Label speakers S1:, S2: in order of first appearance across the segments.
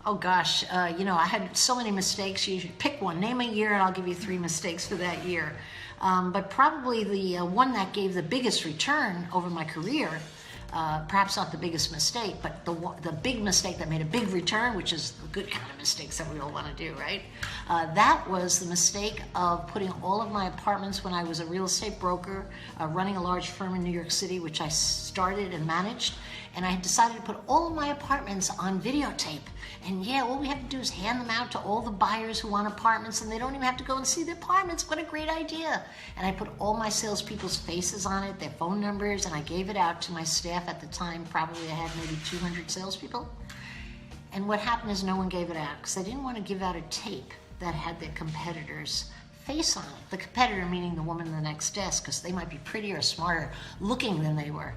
S1: Oh gosh, I had so many mistakes. You should pick one. Name a year and I'll give you 3 mistakes for that year. But probably the one that gave the biggest return over my career, perhaps not the biggest mistake, but the big mistake that made a big return, which is the good kind of mistakes that we all want to do, right? That was the mistake of putting all of my apartments when I was a real estate broker, running a large firm in New York City, which I started and managed. And I had decided to put all of my apartments on videotape. And yeah, all we have to do is hand them out to all the buyers who want apartments, and they don't even have to go and see the apartments. What a great idea. And I put all my salespeople's faces on it, their phone numbers, and I gave it out to my staff at the time. Probably I had maybe 200 salespeople. And what happened is no one gave it out because I didn't want to give out a tape that had their competitors' face on it. The competitor meaning the woman in the next desk, because they might be prettier or smarter looking than they were.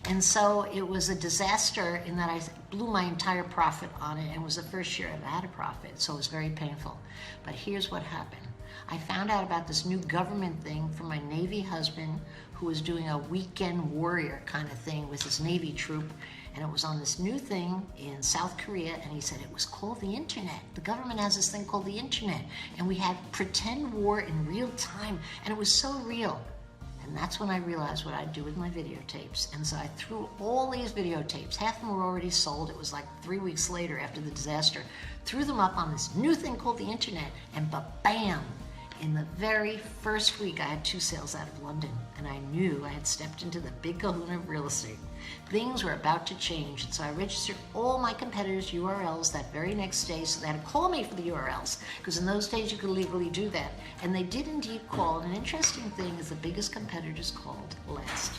S1: And so it was a disaster in that I blew my entire profit on it, and it was the first year I've had a profit, so it was very painful. But here's what happened. I found out about this new government thing from my Navy husband, who was doing a weekend warrior kind of thing with his Navy troop. And it was on this new thing in South Korea, and he said it was called the internet. The government has this thing called the internet, and we had pretend war in real time, and it was so real. And that's when I realized what I'd do with my videotapes. And so I threw all these videotapes. Half of them were already sold. It was like 3 weeks later after the disaster. Threw them up on this new thing called the internet, and bam! In the very first week, I had 2 sales out of London, and I knew I had stepped into the big kahuna of real estate. Things were about to change, and so I registered all my competitors' URLs that very next day, so they had to call me for the URLs, because in those days you could legally do that. And they did indeed call, and an interesting thing is the biggest competitors called last.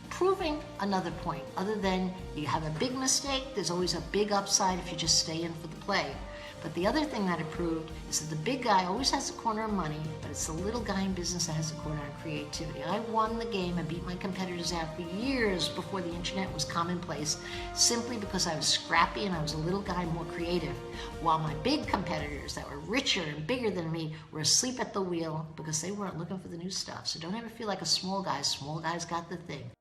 S1: Proving another point, other than you have a big mistake, there's always a big upside if you just stay in for the play. But the other thing that it proved is that the big guy always has a corner of money, but it's the little guy in business that has a corner of creativity. I won the game and beat my competitors out for years before the internet was commonplace, simply because I was scrappy and I was a little guy more creative, while my big competitors that were richer and bigger than me were asleep at the wheel because they weren't looking for the new stuff. So don't ever feel like a small guy. Small guys got the thing.